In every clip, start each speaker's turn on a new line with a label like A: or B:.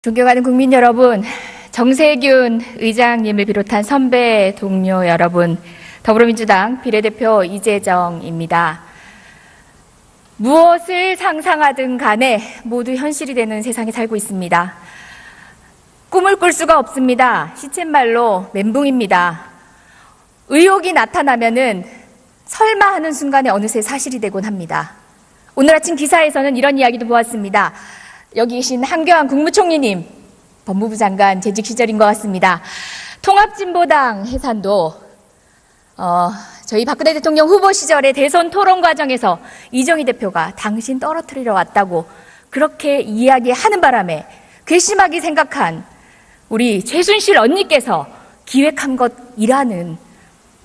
A: 존경하는 국민 여러분, 정세균 의장님을 비롯한 선배 동료 여러분, 더불어민주당 비례대표 이재정입니다. 무엇을 상상하든 간에 모두 현실이 되는 세상에 살고 있습니다. 꿈을 꿀 수가 없습니다. 시쳇말로 멘붕입니다. 의혹이 나타나면은 설마 하는 순간에 어느새 사실이 되곤 합니다. 오늘 아침 기사에서는 이런 이야기도 보았습니다. 여기 계신 한교안 국무총리님, 법무부 장관 재직 시절인 것 같습니다. 통합진보당 해산도 저희 박근혜 대통령 후보 시절에 대선 토론 과정에서 이정희 대표가 당신 떨어뜨리러 왔다고 그렇게 이야기하는 바람에 괘씸하게 생각한 우리 최순실 언니께서 기획한 것이라는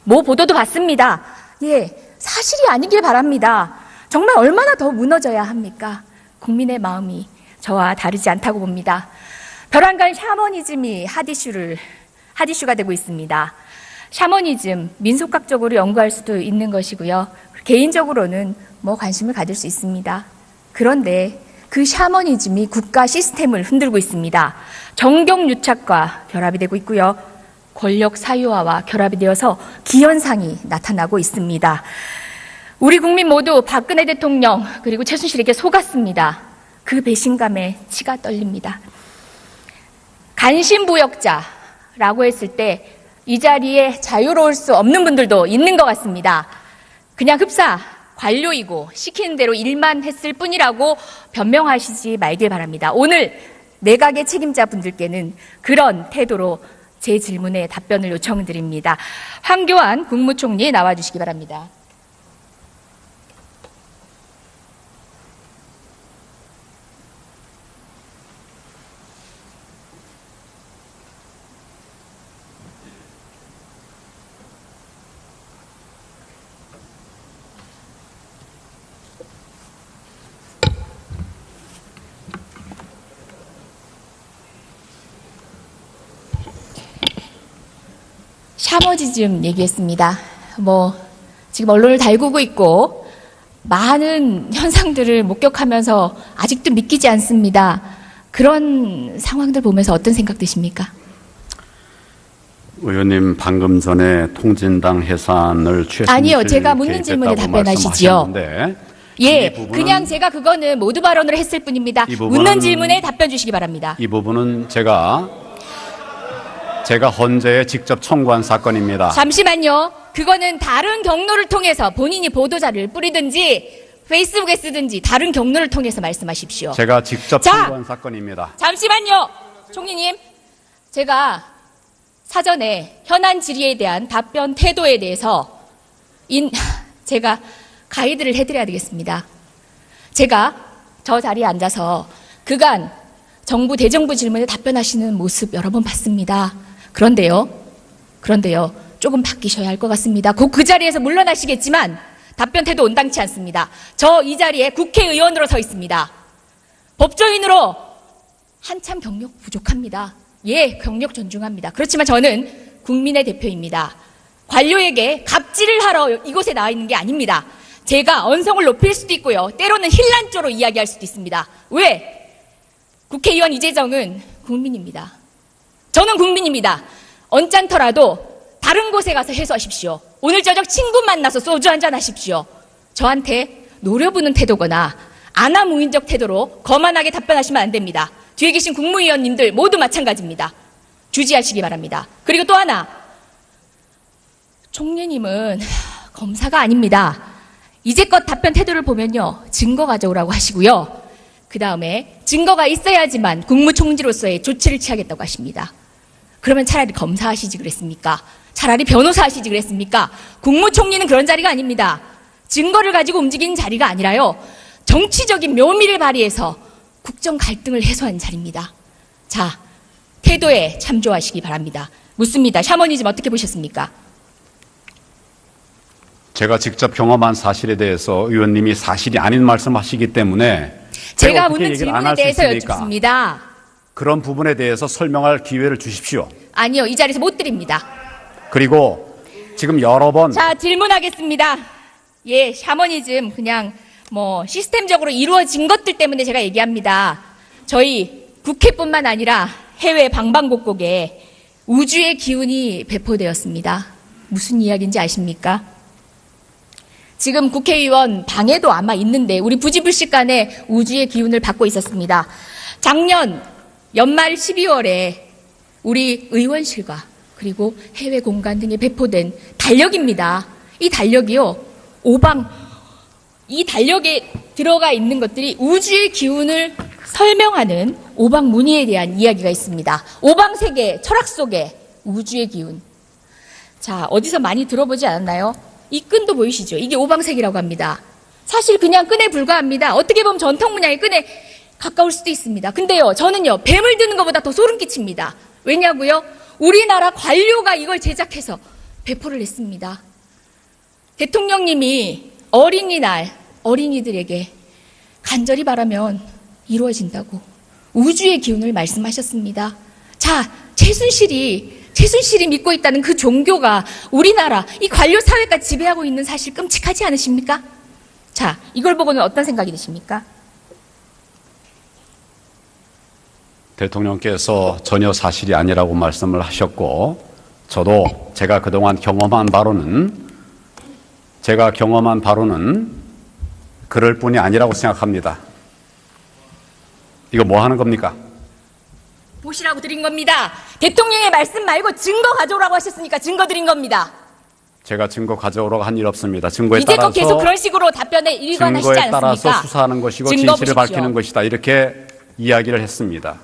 A: 모 보도도 봤습니다. 예, 사실이 아니길 바랍니다. 정말 얼마나 더 무너져야 합니까? 국민의 마음이 저와 다르지 않다고 봅니다. 벼랑간 샤머니즘이 핫이슈가 되고 있습니다. 샤머니즘, 민속학적으로 연구할 수도 있는 것이고요. 개인적으로는 관심을 가질 수 있습니다. 그런데 그 샤머니즘이 국가 시스템을 흔들고 있습니다. 정경유착과 결합이 되고 있고요. 권력 사유화와 결합이 되어서 기현상이 나타나고 있습니다. 우리 국민 모두 박근혜 대통령 그리고 최순실에게 속았습니다. 그 배신감에 치가 떨립니다. 간신부역자라고 했을 때 이 자리에 자유로울 수 없는 분들도 있는 것 같습니다. 그냥 흡사 관료이고 시키는 대로 일만 했을 뿐이라고 변명하시지 말길 바랍니다. 오늘 내각의 책임자 분들께는 그런 태도로 제 질문에 답변을 요청드립니다. 황교안 국무총리 나와주시기 바랍니다. 샤머니즘 얘기했습니다. 지금 언론을 달구고 있고 많은 현상들을 목격하면서 아직도 믿기지 않습니다. 그런 상황들 보면서 어떤 생각 드십니까?
B: 의원님 방금 전에 통진당 해산을 최순실
A: 아니요, 제가 묻는 질문에 답변하시지요. 예, 그냥 제가 그거는 모두 발언을 했을 뿐입니다. 묻는 질문에 답변 주시기 바랍니다.
B: 이 부분은 제가 헌재에 직접 청구한 사건입니다.
A: 잠시만요. 그거는 다른 경로를 통해서 본인이 보도자를 뿌리든지 페이스북에 쓰든지 다른 경로를 통해서 말씀하십시오.
B: 제가 직접 청구한 사건입니다.
A: 잠시만요. 총리님, 제가 사전에 현안 질의에 대한 답변 태도에 대해서 제가 가이드를 해드려야 되겠습니다. 제가 저 자리에 앉아서 그간 정부 대정부 질문에 답변하시는 모습 여러 번 봤습니다. 그런데요, 조금 바뀌셔야 할 것 같습니다. 곧 그 자리에서 물러나시겠지만 답변 태도 온당치 않습니다. 저 이 자리에 국회의원으로 서 있습니다. 법조인으로 한참 경력 부족합니다. 예, 경력 존중합니다. 그렇지만 저는 국민의 대표입니다. 관료에게 갑질을 하러 이곳에 나와 있는 게 아닙니다. 제가 언성을 높일 수도 있고요. 때로는 힐난조로 이야기할 수도 있습니다. 왜? 국회의원 이재정은 국민입니다. 저는 국민입니다. 언짢더라도 다른 곳에 가서 해소하십시오. 오늘 저녁 친구 만나서 소주 한잔 하십시오. 저한테 노려보는 태도거나 아나무인적 태도로 거만하게 답변하시면 안 됩니다. 뒤에 계신 국무위원님들 모두 마찬가지입니다. 주지하시기 바랍니다. 그리고 또 하나, 총리님은 검사가 아닙니다. 이제껏 답변 태도를 보면요, 증거 가져오라고 하시고요. 그 다음에 증거가 있어야지만 국무총리로서의 조치를 취하겠다고 하십니다. 그러면 차라리 검사하시지 그랬습니까? 차라리 변호사 하시지 그랬습니까? 국무총리는 그런 자리가 아닙니다. 증거를 가지고 움직이는 자리가 아니라요, 정치적인 묘미를 발휘해서 국정 갈등을 해소하는 자리입니다. 자, 태도에 참조하시기 바랍니다. 묻습니다. 샤머니즘 어떻게 보셨습니까?
B: 제가 직접 경험한 사실에 대해서 의원님이 사실이 아닌 말씀하시기 때문에
A: 제가 묻는 질문에 대해서 여쭙습니다.
B: 그런 부분에 대해서 설명할 기회를 주십시오.
A: 아니요, 이 자리에서 못 드립니다.
B: 그리고 지금 여러 번
A: 자, 질문하겠습니다. 예, 샤머니즘 그냥 시스템적으로 이루어진 것들 때문에 제가 얘기합니다. 저희 국회뿐만 아니라 해외 방방곡곡에 우주의 기운이 배포되었습니다. 무슨 이야기인지 아십니까? 지금 국회의원 방에도 아마 있는데 우리 부지불식간에 우주의 기운을 받고 있었습니다. 작년 연말 12월에 우리 의원실과 그리고 해외 공간 등에 배포된 달력입니다. 이 달력이요, 이 달력에 들어가 있는 것들이 우주의 기운을 설명하는 오방무늬에 대한 이야기가 있습니다. 오방세계 철학 속에 우주의 기운. 자, 어디서 많이 들어보지 않았나요? 이 끈도 보이시죠? 이게 오방색이라고 합니다. 사실 그냥 끈에 불과합니다. 어떻게 보면 전통 문양의 끈에 가까울 수도 있습니다. 근데요, 저는요, 뱀을 드는 것보다 더 소름 끼칩니다. 왜냐고요? 우리나라 관료가 이걸 제작해서 배포를 했습니다. 대통령님이 어린이날 어린이들에게 간절히 바라면 이루어진다고 우주의 기운을 말씀하셨습니다. 자, 최순실이 믿고 있다는 그 종교가 우리나라 이 관료 사회까지 지배하고 있는 사실 끔찍하지 않으십니까? 자, 이걸 보고는 어떤 생각이 드십니까?
B: 대통령께서 전혀 사실이 아니라고 말씀을 하셨고, 저도 제가 그동안 경험한 바로는 그럴 뿐이 아니라고 생각합니다. 이거 뭐 하는 겁니까?
A: 보시라고 드린 겁니다. 대통령의 말씀 말고 증거 가져오라고 하셨으니까 증거 드린 겁니다.
B: 제가 증거 가져오라고 한 일 없습니다. 증거에
A: 이제껏
B: 따라서
A: 계속 그런 식으로 답변에 일관하시지
B: 증거에
A: 않습니까?
B: 따라서 수사하는 것이고
A: 증거
B: 진실을
A: 보십시오.
B: 밝히는 것이다. 이렇게 이야기를 했습니다.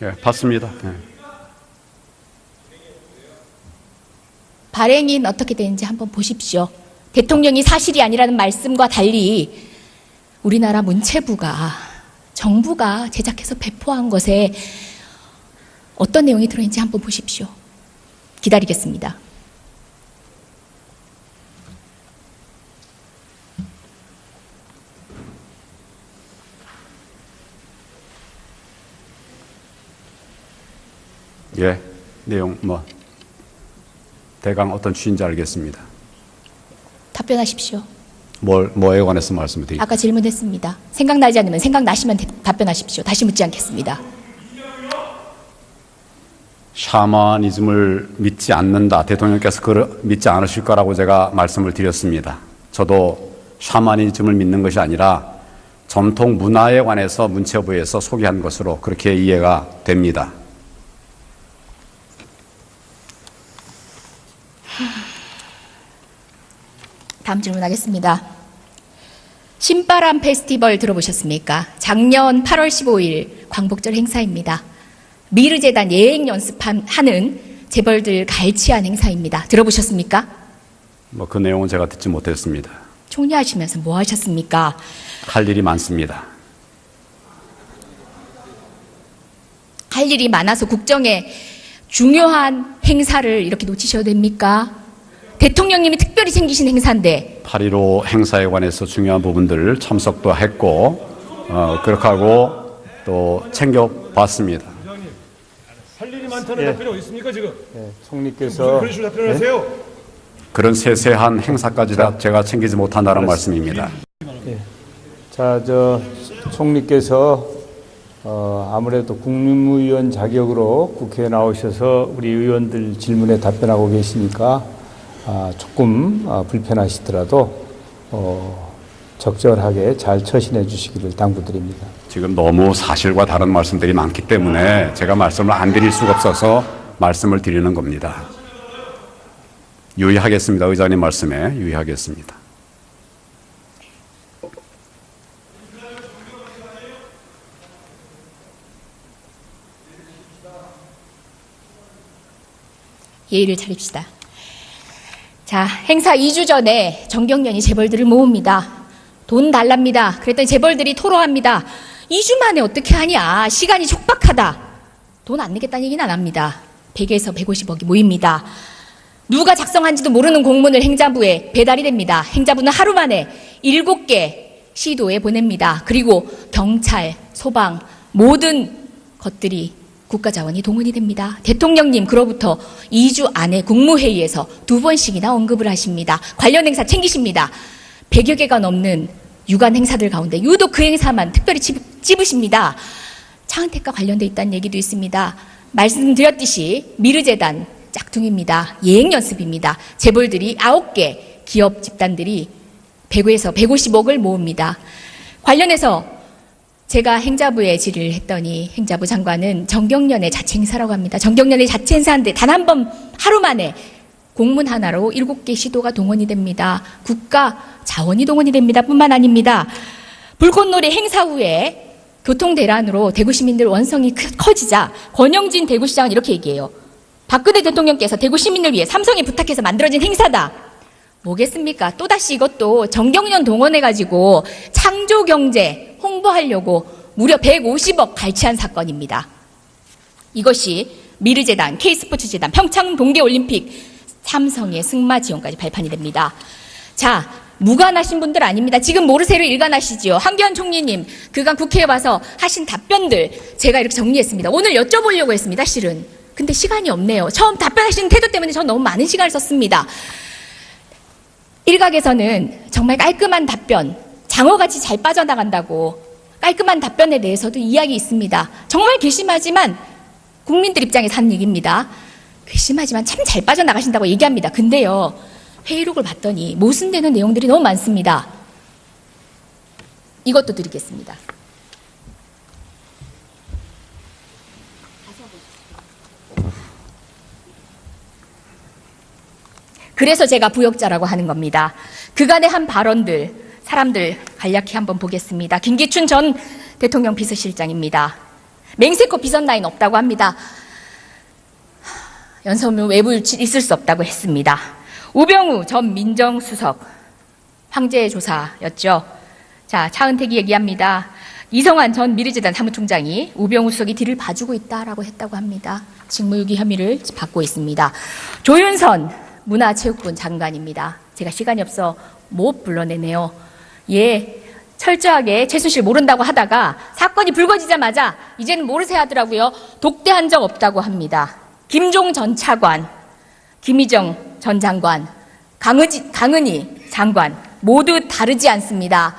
B: 예, 봤습니다. 예.
A: 발행인 어떻게 되는지 한번 보십시오. 대통령이 사실이 아니라는 말씀과 달리 우리나라 문체부가 정부가 제작해서 배포한 것에 어떤 내용이 들어있는지 한번 보십시오. 기다리겠습니다.
B: 예, 내용 대강 어떤 취지인지 알겠습니다.
A: 답변하십시오.
B: 뭐에 관해서 말씀을 드릴까요?
A: 아까 질문했습니다. 생각나지 않으면 생각나시면 답변하십시오. 다시 묻지 않겠습니다.
B: 샤머니즘을 믿지 않는다. 대통령께서 그걸 믿지 않으실 거라고 제가 말씀을 드렸습니다. 저도 샤머니즘을 믿는 것이 아니라 전통 문화에 관해서 문체부에서 소개한 것으로 그렇게 이해가 됩니다.
A: 다음 질문하겠습니다. 신바람 페스티벌 들어보셨습니까? 작년 8월 15일 광복절 행사입니다. 미르재단 예행 연습하는 재벌들 갈취한 행사입니다. 들어보셨습니까?
B: 그 내용은 제가 듣지 못했습니다.
A: 총리하시면서 뭐 하셨습니까?
B: 할 일이 많습니다.
A: 할 일이 많아서 국정에 중요한 행사를 이렇게 놓치셔도 됩니까? 대통령님이 특별히 챙기신 행사인데
B: 8.15 행사에 관해서 중요한 부분들을 참석도 했고 그렇게 하고 또 챙겨봤습니다.
C: 부장님, 할 일이 많다는 답변이 어디 있습니까 지금?
D: 총리께서
C: 그런 식으로 답변하세요.
B: 그런 세세한 행사까지 다 제가 챙기지 못한다는 말씀입니다.
D: 총리께서 아무래도 국무위원 자격으로 국회에 나오셔서 우리 의원들 질문에 답변하고 계시니까 조금 불편하시더라도 적절하게 잘 처신해 주시기를 당부드립니다.
B: 지금 너무 사실과 다른 말씀들이 많기 때문에 제가 말씀을 안 드릴 수가 없어서 말씀을 드리는 겁니다. 유의하겠습니다. 의장님 말씀에 유의하겠습니다.
A: 예의를 차립시다. 자, 행사 2주 전에 정경련이 재벌들을 모읍니다. 돈 달랍니다. 그랬더니 재벌들이 토로합니다. 2주 만에 어떻게 하냐. 시간이 촉박하다. 돈 안 내겠다는 얘기는 안 합니다. 100에서 150억이 모입니다. 누가 작성한지도 모르는 공문을 행자부에 배달이 됩니다. 행자부는 하루 만에 7개 시도에 보냅니다. 그리고 경찰, 소방 모든 것들이 국가자원이 동원이 됩니다. 대통령님 그로부터 2주 안에 국무회의에서 2번씩이나 언급을 하십니다. 관련 행사 챙기십니다. 100여 개가 넘는 유관 행사들 가운데 유독 그 행사만 특별히 찝으십니다. 차은택과 관련돼 있다는 얘기도 있습니다. 말씀드렸듯이 미르재단 짝퉁입니다. 예행연습입니다. 재벌들이 9개 기업 집단들이 100에서 150억을 모읍니다. 관련해서 제가 행자부에 질의를 했더니 행자부 장관은 정경련의 자체 행사라고 합니다. 정경련의 자체 행사인데 단 한 번 하루 만에 공문 하나로 7개 시도가 동원이 됩니다. 국가 자원이 동원이 됩니다. 뿐만 아닙니다. 불꽃놀이 행사 후에 교통대란으로 대구 시민들 원성이 커지자 권영진 대구시장은 이렇게 얘기해요. 박근혜 대통령께서 대구 시민을 위해 삼성이 부탁해서 만들어진 행사다. 뭐겠습니까? 또다시 이것도 정경련 동원해가지고 창조경제 홍보하려고 무려 150억 갈취한 사건입니다. 이것이 미르재단, K스포츠재단, 평창 동계올림픽, 삼성의 승마 지원까지 발판이 됩니다. 자, 무관하신 분들 아닙니다. 지금 모르쇠로 일관하시지요. 황교안 총리님 그간 국회에 와서 하신 답변들 제가 이렇게 정리했습니다. 오늘 여쭤보려고 했습니다. 실은. 근데 시간이 없네요. 처음 답변하시는 태도 때문에 전 너무 많은 시간을 썼습니다. 일각에서는 정말 깔끔한 답변, 장어같이 잘 빠져나간다고 깔끔한 답변에 대해서도 이야기 있습니다. 정말 괘씸하지만 국민들 입장에서 하는 얘기입니다. 괘씸하지만 참 잘 빠져나가신다고 얘기합니다. 근데요, 회의록을 봤더니 모순되는 내용들이 너무 많습니다. 이것도 드리겠습니다. 그래서 제가 부역자라고 하는 겁니다. 그간의 한 발언들, 사람들 간략히 한번 보겠습니다. 김기춘 전 대통령 비서실장입니다. 맹세코 비선 라인 없다고 합니다. 연설문 외부 유출 있을 수 없다고 했습니다. 우병우 전 민정수석 황제 조사였죠. 자, 차은택이 얘기합니다. 이성환 전 미르재단 사무총장이 우병우 수석이 뒤를 봐주고 있다라고 했다고 합니다. 직무유기 혐의를 받고 있습니다. 조윤선 문화체육부 장관입니다. 제가 시간이 없어 못 불러내네요. 예, 철저하게 최순실 모른다고 하다가 사건이 불거지자마자 이제는 모르세 하더라고요. 독대한 적 없다고 합니다. 김종 전 차관, 김희정 전 장관, 강은희 장관 모두 다르지 않습니다.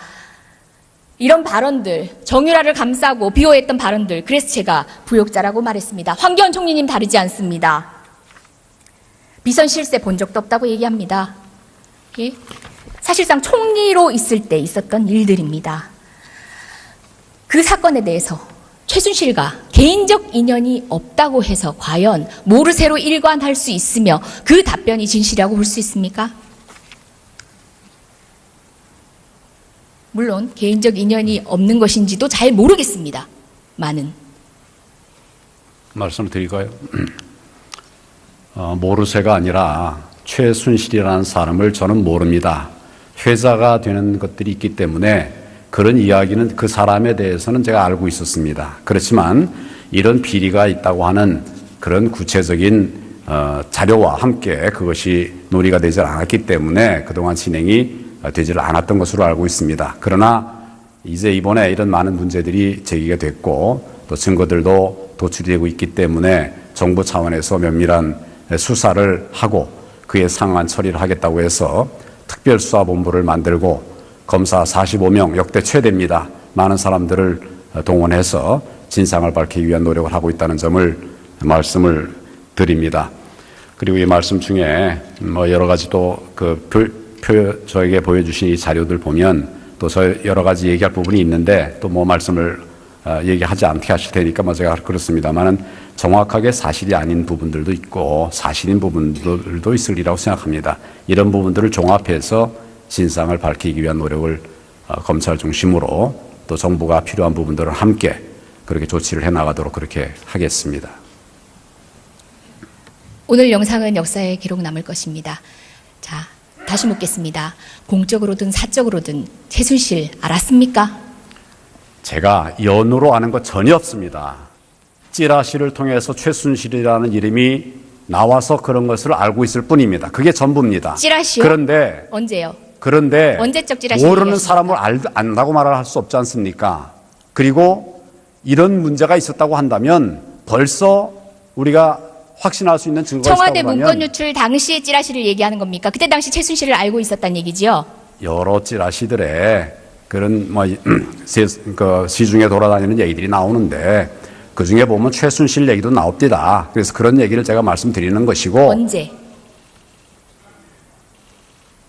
A: 이런 발언들, 정유라를 감싸고 비호했던 발언들, 그래서 제가 부역자라고 말했습니다. 황교안 총리님 다르지 않습니다. 비선 실세 본 적도 없다고 얘기합니다. 예? 사실상 총리로 있을 때 있었던 일들입니다. 그 사건에 대해서 최순실과 개인적 인연이 없다고 해서 과연 모르쇠로 일관할 수 있으며 그 답변이 진실이라고 볼 수 있습니까? 물론 개인적 인연이 없는 것인지도 잘 모르겠습니다.
B: 말씀을 드릴까요? 모르쇠가 아니라 최순실이라는 사람을 저는 모릅니다. 회자가 되는 것들이 있기 때문에 그런 이야기는 그 사람에 대해서는 제가 알고 있었습니다. 그렇지만 이런 비리가 있다고 하는 그런 구체적인 자료와 함께 그것이 논의가 되지 않았기 때문에 그동안 진행이 되지 않았던 것으로 알고 있습니다. 그러나 이제 이번에 이런 많은 문제들이 제기가 됐고 또 증거들도 도출되고 있기 때문에 정부 차원에서 면밀한 수사를 하고 그에 상응한 처리를 하겠다고 해서 특별수사본부를 만들고 검사 45명 역대 최대입니다. 많은 사람들을 동원해서 진상을 밝히기 위한 노력을 하고 있다는 점을 말씀을 드립니다. 그리고 이 말씀 중에 여러 가지 또 저에게 보여주신 이 자료들 보면 또 여러 가지 얘기할 부분이 있는데 또 말씀을 얘기하지 않게 하실 테니까 제가 그렇습니다만은 정확하게 사실이 아닌 부분들도 있고 사실인 부분들도 있으리라고 생각합니다. 이런 부분들을 종합해서 진상을 밝히기 위한 노력을 검찰 중심으로 또 정부가 필요한 부분들을 함께 그렇게 조치를 해나가도록 그렇게 하겠습니다.
A: 오늘 영상은 역사에 기록 남을 것입니다. 자, 다시 묻겠습니다. 공적으로든 사적으로든 최순실 알았습니까?
B: 제가 연으로 아는 것 전혀 없습니다. 찌라시를 통해서 최순실이라는 이름이 나와서 그런 것을 알고 있을 뿐입니다. 그게 전부입니다.
A: 찌라시요? 언제요?
B: 그런데
A: 언제적 찌라시
B: 모르는
A: 얘기하십니까?
B: 사람을 안다고 말을 할 수 없지 않습니까? 그리고 이런 문제가 있었다고 한다면 벌써 우리가 확신할 수 있는 증거가
A: 청와대
B: 있다고
A: 문건
B: 하면
A: 유출 당시의 찌라시를 얘기하는 겁니까? 그때 당시 최순실을 알고 있었다는 얘기지요?
B: 여러 찌라시들의 그런 시중에 돌아다니는 얘기들이 나오는데 그 중에 보면 최순실 얘기도 나옵니다. 그래서 그런 얘기를 제가 말씀드리는 것이고
A: 언제?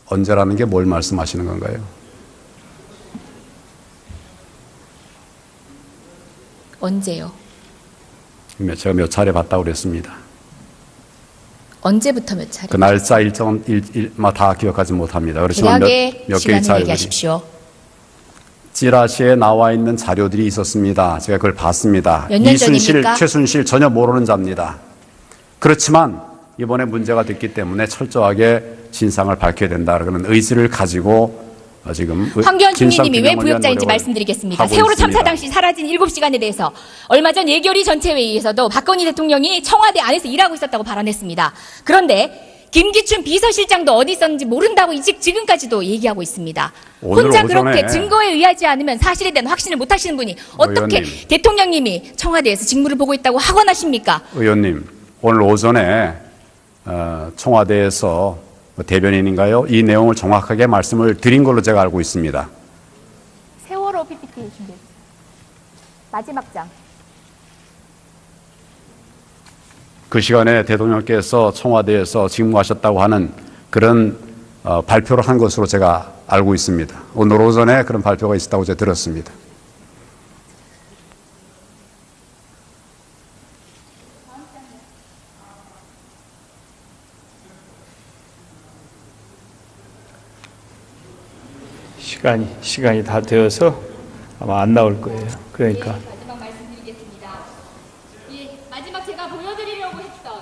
B: 언제라는 게 뭘 말씀하시는 건가요?
A: 언제요?
B: 제가 몇 차례 봤다고 그랬습니다.
A: 언제부터 몇 차례?
B: 그 날짜 일정은 다 기억하지 못합니다. 그렇지만
A: 대략의
B: 몇 개의
A: 시간을
B: 차례들이
A: 얘기하십시오.
B: 찌라시에 나와 있는 자료들이 있었습니다. 제가 그걸 봤습니다.
A: 몇년
B: 이순실,
A: 전입니까?
B: 최순실 전혀 모르는 자입니다. 그렇지만 이번에 문제가 됐기 때문에 철저하게 진상을 밝혀야 된다. 그런 의지를 가지고 지금
A: 황교안 총리님이 왜
B: 진상규명을 위한
A: 부역자인지
B: 노력을
A: 말씀드리겠습니다.
B: 하고
A: 세월호 참사
B: 있습니다.
A: 당시 사라진 7시간에 대해서 얼마 전 예결위 전체회의에서도 박건희 대통령이 청와대 안에서 일하고 있었다고 발언했습니다. 그런데 김기춘 비서실장도 어디 있었는지 모른다고 지금까지도 얘기하고 있습니다.
B: 오늘
A: 혼자
B: 오전에
A: 그렇게 증거에 의하지 않으면 사실에 대한 확신을 못 하시는 분이 어떻게
B: 의원님.
A: 대통령님이 청와대에서 직무를 보고 있다고 하관하십니까?
B: 의원님, 오늘 오전에 청와대에서 대변인인가요? 이 내용을 정확하게 말씀을 드린 걸로 제가 알고 있습니다.
A: 세월호 PPT 준비. 마지막 장.
B: 그 시간에 대통령께서 청와대에서 직무하셨다고 하는 그런 발표를 한 것으로 제가 알고 있습니다. 오늘 오전에 그런 발표가 있었다고 제가 들었습니다.
D: 시간이 다 되어서 아마 안 나올 거예요. 그러니까
A: 마지막 말씀드리겠습니다. 예, 마지막 제가 보여드리려고 했던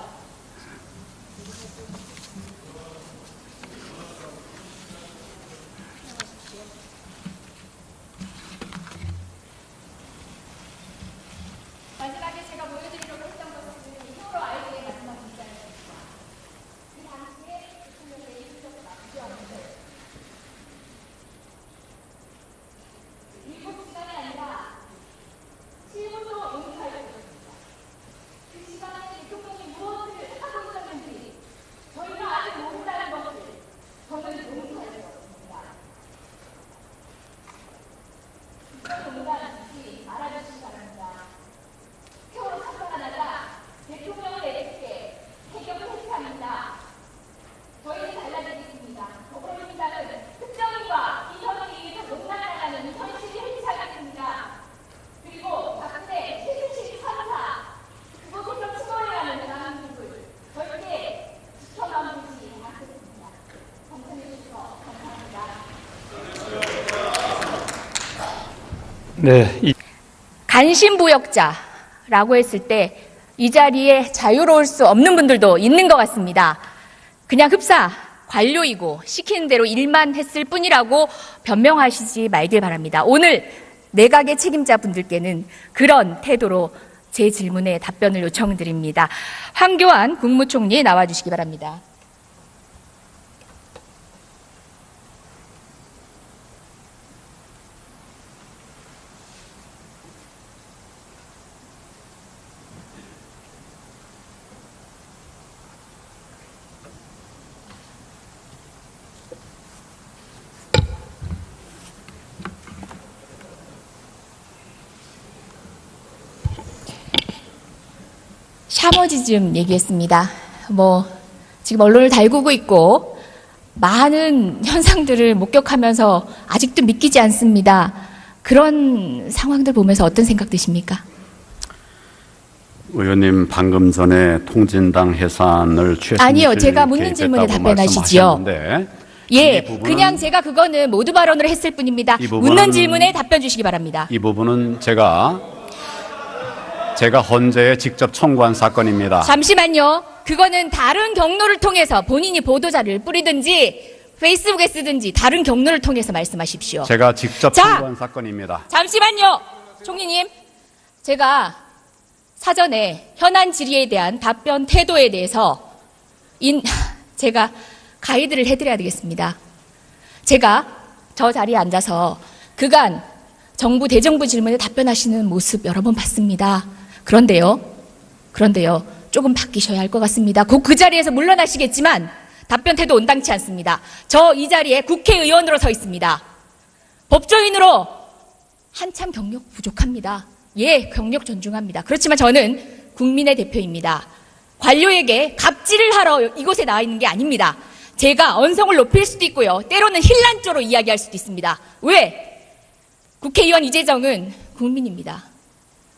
A: 마지막에 제가 보여드리려고 했던 것은 세월호 아이들의 마지막 문자였습니다. 그 당시에 대통령의 이수석을 맞추었는데 7시간이 아니라 7분도 용서할 것입니다. 그 시간에 대통령이 무엇을 하고 있었는지 저희가 아직 모른다는 것을 저는 용서할 수 없습니다. 이런 농담 잊지 말아주시기 바랍니다. 세월호 사건가 나라 대통령을 내리게 해결을 해체합니다. 저희는 달라지겠습니다. 더불어민주당은 특정인과 이선영에 의해서 농락당하는 현실을 해체하겠습니다. 그리고 박근혜 최순실 판사 그것으로 추모해야 하는 대한민국을 절대 지켜만 보지 않겠습니다. 경청해 주셔서 감사합니다.
D: 네,
A: 간신부역자라고 했을 때 이 자리에 자유로울 수 없는 분들도 있는 것 같습니다. 그냥 흡사 관료이고 시키는 대로 일만 했을 뿐이라고 변명하시지 말길 바랍니다. 오늘 내각의 책임자 분들께는 그런 태도로 제 질문에 답변을 요청드립니다. 황교안 국무총리 나와주시기 바랍니다. 샤머지즘 얘기했습니다. 지금 언론을 달구고 있고 많은 현상들을 목격하면서 아직도 믿기지 않습니다. 그런 상황들 보면서 어떤 생각 드십니까?
B: 의원님 방금 전에 통진당 해산을 최순실
A: 아니요, 제가 묻는 질문에
B: 개입했다고
A: 답변하시지요.
B: 말씀하셨는데
A: 예,
B: 이 부분은-
A: 그냥 제가 그거는 모두 발언을 했을 뿐입니다.
B: 이 부분은-
A: 묻는 질문에 답변 주시기 바랍니다.
B: 이 부분은 제가 헌재에 직접 청구한 사건입니다.
A: 잠시만요. 그거는 다른 경로를 통해서 본인이 보도자를 뿌리든지 페이스북에 쓰든지 다른 경로를 통해서 말씀하십시오.
B: 제가 직접
A: 자!
B: 청구한 사건입니다.
A: 잠시만요. 총리님, 제가 사전에 현안 질의에 대한 답변 태도에 대해서 제가 가이드를 해드려야 되겠습니다. 제가 저 자리에 앉아서 그간 정부 대정부 질문에 답변하시는 모습 여러 번 봤습니다. 그런데요, 조금 바뀌셔야 할 것 같습니다. 곧 그 자리에서 물러나시겠지만 답변 태도 온당치 않습니다. 저 이 자리에 국회의원으로 서 있습니다. 법조인으로 한참 경력 부족합니다. 예, 경력 존중합니다. 그렇지만 저는 국민의 대표입니다. 관료에게 갑질을 하러 이곳에 나와 있는 게 아닙니다. 제가 언성을 높일 수도 있고요. 때로는 힐난조로 이야기할 수도 있습니다. 왜? 국회의원 이재정은 국민입니다.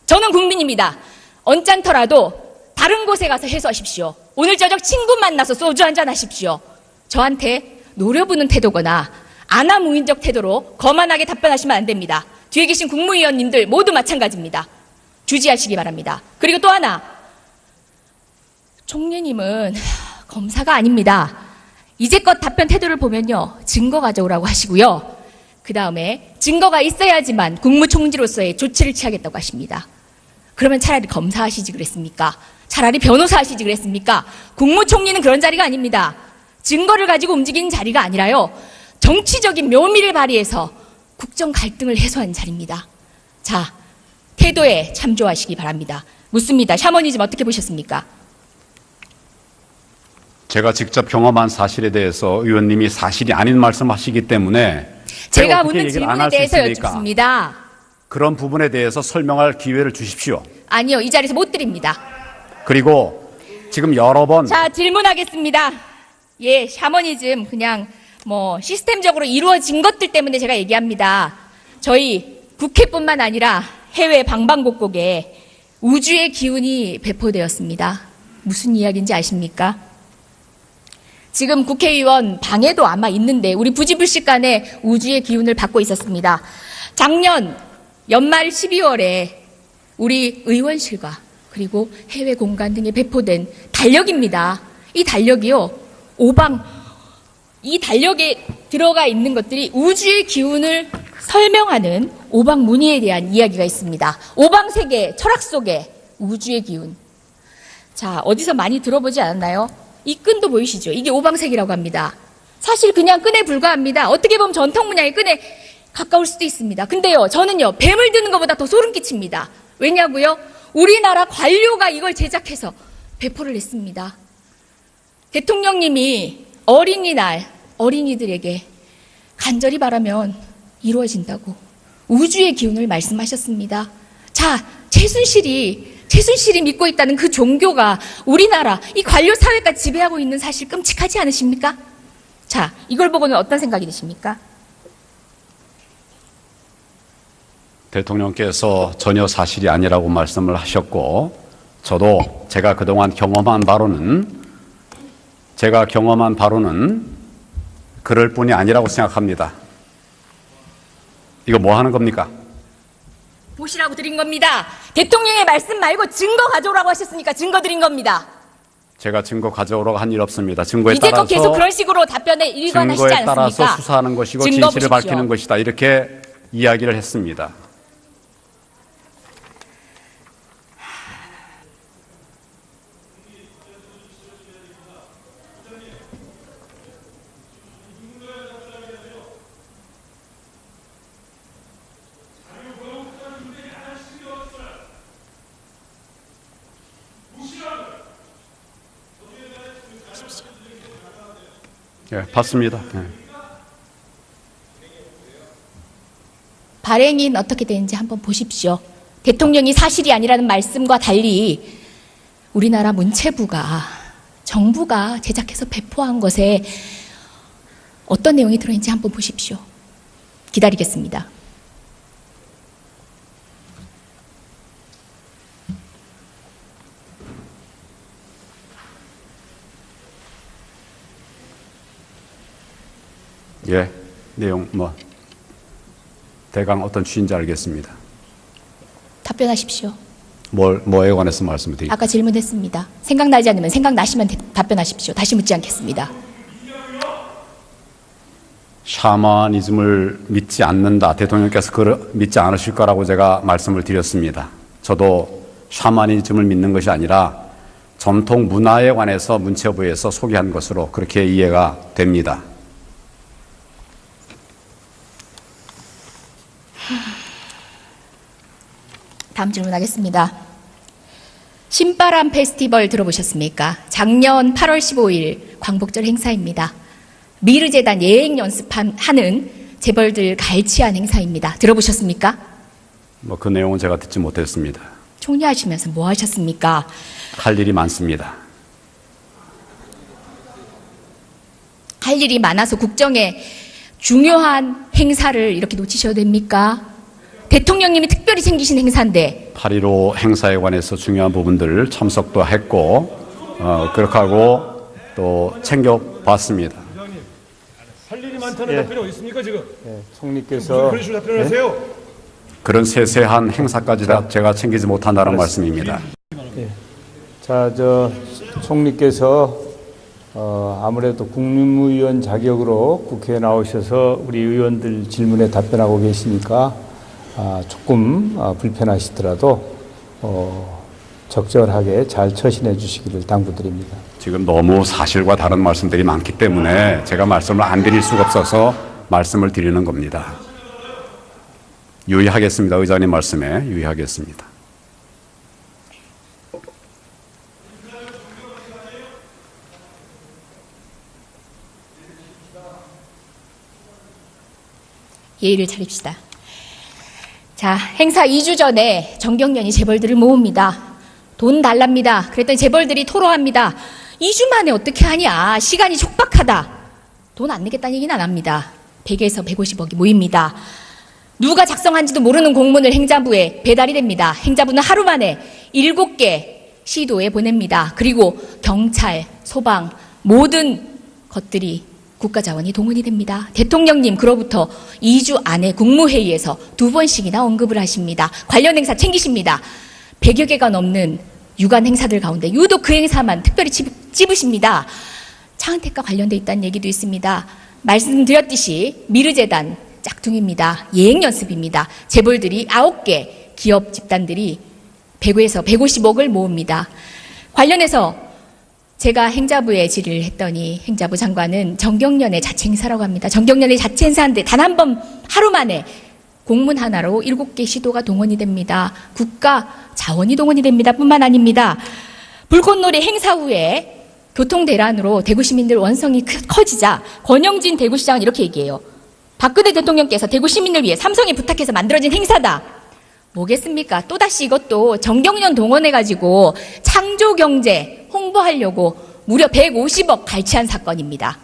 A: 저는 국민입니다. 언짢더라도 다른 곳에 가서 해소하십시오. 오늘 저녁 친구 만나서 소주 한잔 하십시오. 저한테 노려보는 태도거나 아나무인적 태도로 거만하게 답변하시면 안 됩니다. 뒤에 계신 국무위원님들 모두 마찬가지입니다. 주지하시기 바랍니다. 그리고 또 하나, 총리님은 검사가 아닙니다. 이제껏 답변 태도를 보면요, 증거 가져오라고 하시고요. 그 다음에 증거가 있어야지만 국무총리로서의 조치를 취하겠다고 하십니다. 그러면 차라리 검사하시지 그랬습니까? 차라리 변호사 하시지 그랬습니까? 국무총리는 그런 자리가 아닙니다. 증거를 가지고 움직이는 자리가 아니라요, 정치적인 묘미를 발휘해서 국정 갈등을 해소하는 자리입니다. 자, 태도에 참조하시기 바랍니다. 묻습니다. 샤머니즘 어떻게 보셨습니까?
B: 제가 직접 경험한 사실에 대해서 의원님이 사실이 아닌 말씀하시기 때문에
A: 제가
B: 어떻게
A: 묻는
B: 얘기를 안
A: 질문에
B: 할 수
A: 대해서
B: 있으니까
A: 여쭙습니다.
B: 그런 부분에 대해서 설명할 기회를 주십시오.
A: 아니요, 이 자리에서 못 드립니다.
B: 그리고 지금 여러 번
A: 자, 질문하겠습니다. 예, 샤머니즘 그냥 시스템적으로 이루어진 것들 때문에 제가 얘기합니다. 저희 국회뿐만 아니라 해외 방방곡곡에 우주의 기운이 배포되었습니다. 무슨 이야기인지 아십니까? 지금 국회의원 방에도 아마 있는데 우리 부지불식간에 우주의 기운을 받고 있었습니다. 작년 연말 12월에 우리 의원실과 그리고 해외 공간 등에 배포된 달력입니다. 이 달력이요, 이 달력에 들어가 있는 것들이 우주의 기운을 설명하는 오방무늬에 대한 이야기가 있습니다. 오방세계 철학 속에 우주의 기운. 자, 어디서 많이 들어보지 않았나요? 이 끈도 보이시죠? 이게 오방색이라고 합니다. 사실 그냥 끈에 불과합니다. 어떻게 보면 전통 문양의 끈에 가까울 수도 있습니다. 근데요, 저는요, 뱀을 드는 것보다 더 소름 끼칩니다. 왜냐고요? 우리나라 관료가 이걸 제작해서 배포를 했습니다. 대통령님이 어린이날 어린이들에게 간절히 바라면 이루어진다고 우주의 기운을 말씀하셨습니다. 자, 최순실이 믿고 있다는 그 종교가 우리나라 이 관료 사회까지 지배하고 있는 사실 끔찍하지 않으십니까? 자, 이걸 보고는 어떤 생각이 드십니까?
B: 대통령께서 전혀 사실이 아니라고 말씀을 하셨고, 저도 제가 그동안 경험한 바로는 그럴 뿐이 아니라고 생각합니다. 이거 뭐 하는 겁니까?
A: 보시라고 드린 겁니다. 대통령의 말씀 말고 증거 가져오라고 하셨으니까 증거 드린 겁니다.
B: 제가 증거 가져오라고 한 일 없습니다. 증거에
A: 이제껏
B: 따라서
A: 계속 그런 식으로 답변에 일관하시지
B: 증거에
A: 않습니까?
B: 따라서 수사하는 것이고
A: 증거
B: 진실을
A: 보십시오.
B: 밝히는 것이다. 이렇게 이야기를 했습니다. 예, 봤습니다. 예.
A: 발행인 어떻게 되는지 한번 보십시오. 대통령이 사실이 아니라는 말씀과 달리 우리나라 문체부가 정부가 제작해서 배포한 것에 어떤 내용이 들어있는지 한번 보십시오. 기다리겠습니다.
B: 예, 내용 대강 어떤 취지인지 알겠습니다.
A: 답변하십시오.
B: 뭐에 관해서 말씀을 드릴까요?
A: 아까 질문했습니다. 생각나지 않으면 생각나시면 답변하십시오. 다시 묻지 않겠습니다.
B: 샤머니즘을 믿지 않는다. 대통령께서 그걸 믿지 않으실 거라고 제가 말씀을 드렸습니다. 저도 샤머니즘을 믿는 것이 아니라 전통 문화에 관해서 문체부에서 소개한 것으로 그렇게 이해가 됩니다.
A: 다음 질문하겠습니다. 신바람 페스티벌 들어보셨습니까? 작년 8월 15일 광복절 행사입니다. 미르재단 예행 연습하는 재벌들 갈취한 행사입니다. 들어보셨습니까?
B: 그 내용은 제가 듣지 못했습니다.
A: 총리하시면서 뭐 하셨습니까?
B: 할 일이 많습니다.
A: 할 일이 많아서 국정에 중요한 행사를 이렇게 놓치셔도 됩니까? 대통령님이 특별히 챙기신 행사인데
B: 8.15 행사에 관해서 중요한 부분들 참석도 했고 그렇게 하고 또 챙겨봤습니다.
C: 부장님, 할 일이 많다는
D: 예.
C: 답변이 어디 있습니까 지금?
D: 예,
C: 무슨
D: 총리께서
C: 그런 식으로 답변을 하세요?
B: 그런 세세한 행사까지 다 제가 챙기지 못한다는 말씀입니다.
D: 자, 총리께서 아무래도 국무위원 자격으로 국회에 나오셔서 우리 의원들 질문에 답변하고 계시니까 조금 불편하시더라도 적절하게 잘 처신해 주시기를 당부드립니다.
B: 지금 너무 사실과 다른 말씀들이 많기 때문에 제가 말씀을 안 드릴 수가 없어서 말씀을 드리는 겁니다. 유의하겠습니다. 의장님 말씀에 유의하겠습니다.
A: 예의를 차립시다. 자, 행사 2주 전에 정경련이 재벌들을 모읍니다. 돈 달랍니다. 그랬더니 재벌들이 토로합니다. 2주 만에 어떻게 하냐. 시간이 촉박하다. 돈 안 내겠다는 얘기는 안 합니다. 100에서 150억이 모입니다. 누가 작성한지도 모르는 공문을 행자부에 배달이 됩니다. 행자부는 하루 만에 7개 시도에 보냅니다. 그리고 경찰, 소방 모든 것들이 국가자원이 동원이 됩니다. 대통령님 그로부터 2주 안에 국무회의에서 2번씩이나 언급을 하십니다. 관련 행사 챙기십니다. 100여 개가 넘는 유관 행사들 가운데 유독 그 행사만 특별히 찝으십니다. 차은택과 관련돼 있다는 얘기도 있습니다. 말씀드렸듯이 미르재단 짝퉁입니다. 예행연습입니다. 재벌들이 9개 기업 집단들이 100에서 150억을 모읍니다. 관련해서 제가 행자부에 질의를 했더니 행자부 장관은 정경련의 자체 행사라고 합니다. 정경련의 자체 행사인데 단 한 번 하루 만에 공문 하나로 7개 시도가 동원이 됩니다. 국가 자원이 동원이 됩니다. 뿐만 아닙니다. 불꽃놀이 행사 후에 교통대란으로 대구 시민들 원성이 커지자 권영진 대구시장은 이렇게 얘기해요. 박근혜 대통령께서 대구 시민을 위해 삼성에 부탁해서 만들어진 행사다. 뭐겠습니까? 또다시 이것도 정경련 동원해가지고 창조경제 홍보하려고 무려 150억 갈취한 사건입니다.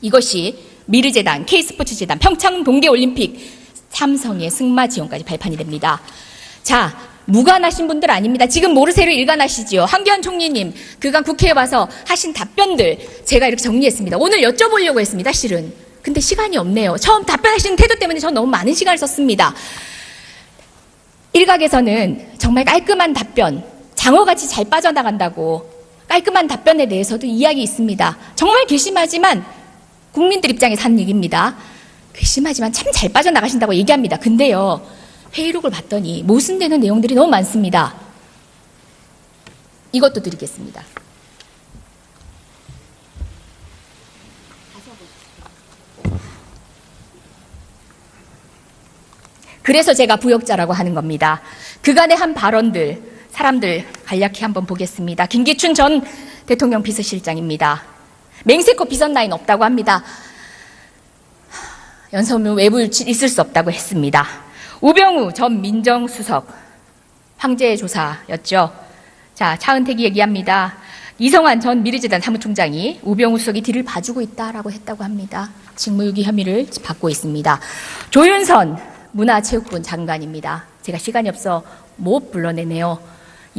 A: 이것이 미르재단, K스포츠재단, 평창 동계올림픽, 삼성의 승마 지원까지 발판이 됩니다. 자, 무관하신 분들 아닙니다. 지금 모르쇠로 일관하시지요. 황교안 총리님 그간 국회에 와서 하신 답변들 제가 이렇게 정리했습니다. 오늘 여쭤보려고 했습니다. 실은. 근데 시간이 없네요. 처음 답변하시는 태도 때문에 전 너무 많은 시간을 썼습니다. 일각에서는 정말 깔끔한 답변, 장어같이 잘 빠져나간다고 깔끔한 답변에 대해서도 이야기 있습니다. 정말 괘씸하지만 국민들 입장에서 하는 얘기입니다. 괘씸하지만 참 잘 빠져나가신다고 얘기합니다. 근데요, 회의록을 봤더니 모순되는 내용들이 너무 많습니다. 이것도 드리겠습니다. 그래서 제가 부역자라고 하는 겁니다. 그간의 한 발언들, 사람들 간략히 한번 보겠습니다. 김기춘 전 대통령 비서실장입니다. 맹세코 비선 라인 없다고 합니다. 연설문 외부 유출 있을 수 없다고 했습니다. 우병우 전 민정수석 황제 조사였죠. 자, 차은택이 얘기합니다. 이성환 전 미르재단 사무총장이 우병우 수석이 뒤를 봐주고 있다라고 했다고 합니다. 직무유기 혐의를 받고 있습니다. 조윤선 문화체육부 장관입니다. 제가 시간이 없어 못 불러내네요.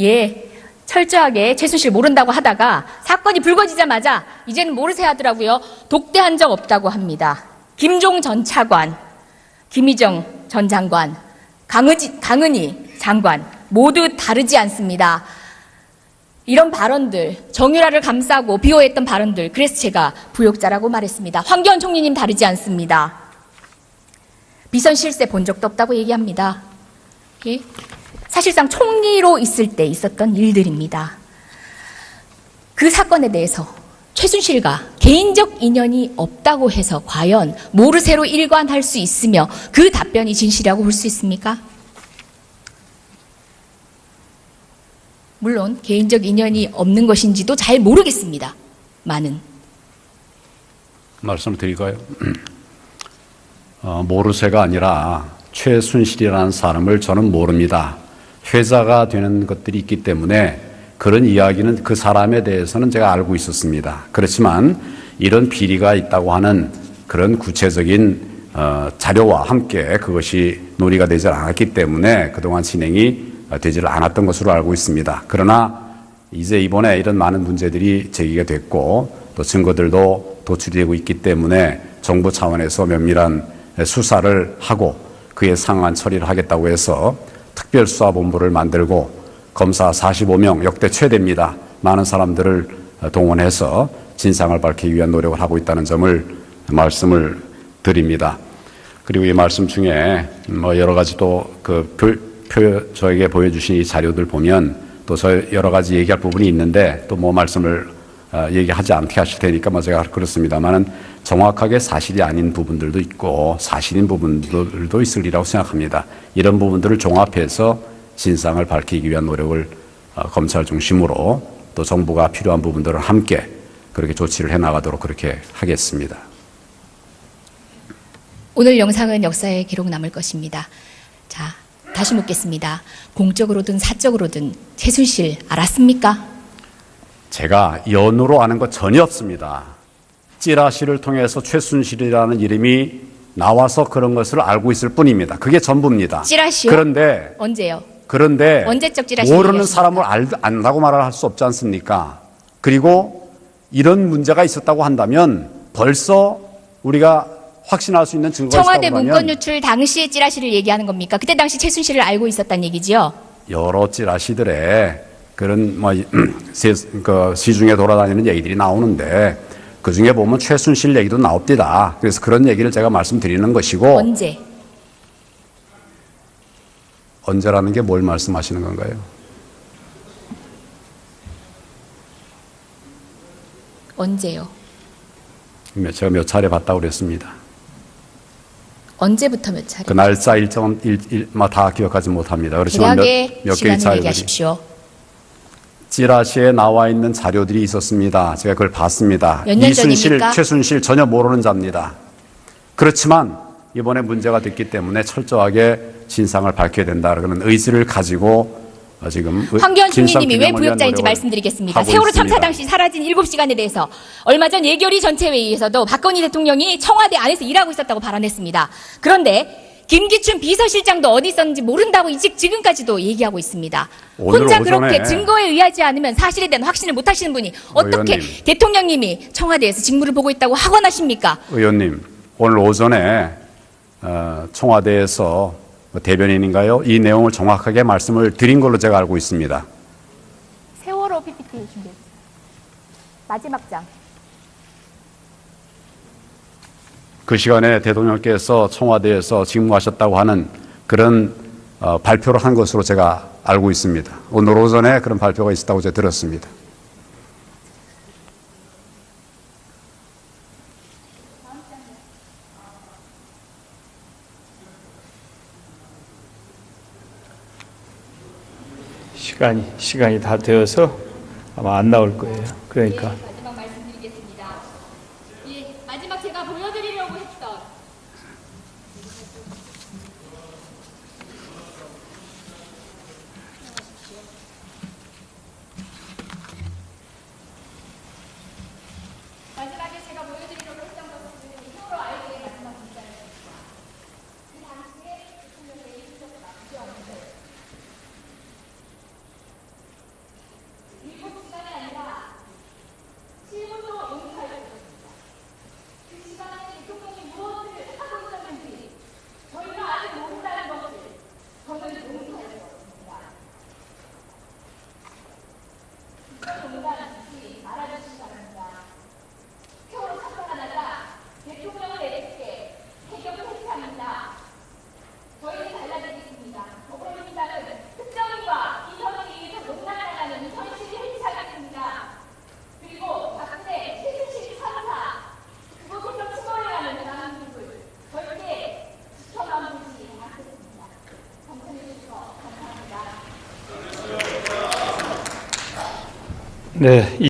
A: 예, 철저하게 최순실 모른다고 하다가 사건이 불거지자마자 이제는 모르세 하더라고요. 독대한 적 없다고 합니다. 김종 전 차관, 김희정 전 장관, 강은희 장관 모두 다르지 않습니다. 이런 발언들, 정유라를 감싸고 비호했던 발언들, 그래서 제가 부역자라고 말했습니다. 황교안 총리님 다르지 않습니다. 비선 실세 본 적도 없다고 얘기합니다. 예? 사실상 총리로 있을 때 있었던 일들입니다. 그 사건에 대해서 최순실과 개인적 인연이 없다고 해서 과연 모르쇠로 일관할 수 있으며 그 답변이 진실이라고 볼 수 있습니까? 물론 개인적 인연이 없는 것인지도 잘 모르겠습니다.
B: 말씀을 드릴까요? 모르쇠가 아니라 최순실이라는 사람을 저는 모릅니다. 회자가 되는 것들이 있기 때문에 그런 이야기는 그 사람에 대해서는 제가 알고 있었습니다. 그렇지만 이런 비리가 있다고 하는 그런 구체적인 자료와 함께 그것이 논의가 되지 않았기 때문에 그동안 진행이 되지 않았던 것으로 알고 있습니다. 그러나 이제 이번에 이런 많은 문제들이 제기가 됐고 또 증거들도 도출되고 있기 때문에 정부 차원에서 면밀한 수사를 하고 그에 상한 처리를 하겠다고 해서 특별수사본부를 만들고 검사 45명 역대 최대입니다. 많은 사람들을 동원해서 진상을 밝히기 위한 노력을 하고 있다는 점을 말씀을 드립니다. 그리고 이 말씀 중에 여러 가지 또 저에게 보여주신 이 자료들 보면 또 저 여러 가지 얘기할 부분이 있는데 또 말씀을 얘기하지 않게 하실 테니까 제가 그렇습니다만은 정확하게 사실이 아닌 부분들도 있고 사실인 부분들도 있으리라고 생각합니다. 이런 부분들을 종합해서 진상을 밝히기 위한 노력을 검찰 중심으로 또 정부가 필요한 부분들을 함께 그렇게 조치를 해나가도록 그렇게 하겠습니다.
A: 오늘 영상은 역사에 기록 남을 것입니다. 자, 다시 묻겠습니다. 공적으로든 사적으로든 최순실 알았습니까?
B: 제가 연으로 아는 것 전혀 없습니다. 찌라시를 통해서 최순실이라는 이름이 나와서 그런 것을 알고 있을 뿐입니다. 그게 전부입니다.
A: 찌라시요?
B: 그런데
A: 언제요?
B: 언제적 찌라시 모르는 사람을 안다고 말할 수 없지 않습니까? 그리고 이런 문제가 있었다고 한다면 벌써 우리가 확신할 수 있는 증거가
A: 청와대
B: 있다고 하면
A: 문건 유출 당시의 찌라시를 얘기하는 겁니까? 그때 당시 최순실을 알고 있었다는 얘기지요?
B: 여러 찌라시들의 그런 시중에 돌아다니는 얘기들이 나오는데 그 중에 보면 최순실 얘기도 나옵니다. 그래서 그런 얘기를 제가 말씀드리는 것이고 언제라는 게 뭘 말씀하시는 건가요?
A: 언제요?
B: 제가 몇 차례 봤다고 그랬습니다.
A: 언제부터 몇 차례?
B: 그 날짜 일정 다 기억하지 못합니다. 그렇지만 몇 개의 자료들이
A: 얘기하십시오.
B: 찌라시에 나와 있는 자료들이 있었습니다. 제가 그걸 봤습니다.
A: 몇 년
B: 이순실,
A: 전입니까?
B: 최순실 전혀 모르는 자입니다. 그렇지만 이번에 문제가 됐기 때문에 철저하게 진상을 밝혀야 된다. 그런 의지를 가지고 지금
A: 황교안 총리님이 왜 부역자인지 말씀드리겠습니다. 세월호 참사 당시 사라진 7시간에 대해서 얼마 전 예결위 전체회의에서도 박건희 대통령이 청와대 안에서 일하고 있었다고 발언했습니다. 그런데 김기춘 비서실장도 어디 있었는지 모른다고 지금까지도 얘기하고 있습니다. 혼자 그렇게 증거에 의하지 않으면 사실에 대한 확신을 못 하시는 분이 어떻게 의원님, 대통령님이 청와대에서 직무를 보고 있다고 하곤 하십니까?
B: 의원님, 오늘 오전에 청와대에서 대변인인가요? 이 내용을 정확하게 말씀을 드린 걸로 제가 알고 있습니다.
A: 세월호 PPT 준비했습니다. 마지막 장.
B: 그 시간에 대통령께서 청와대에서 직무하셨다고 하는 그런 발표를 한 것으로 제가 알고 있습니다. 오늘 오전에 그런 발표가 있었다고 제가 들었습니다.
D: 시간이 다 되어서 아마 안 나올 거예요. 그러니까.
A: 마지막 말씀드리겠습니다. 마지막 제가 보여드리려고 했던 마지막에 제가 보여드리려고 했던 것은 서로 알게 마지막 문자였습니다. 그 당시에 대통령의 일정을 맞지 않는데 일곱 시간이 아니라
D: 네.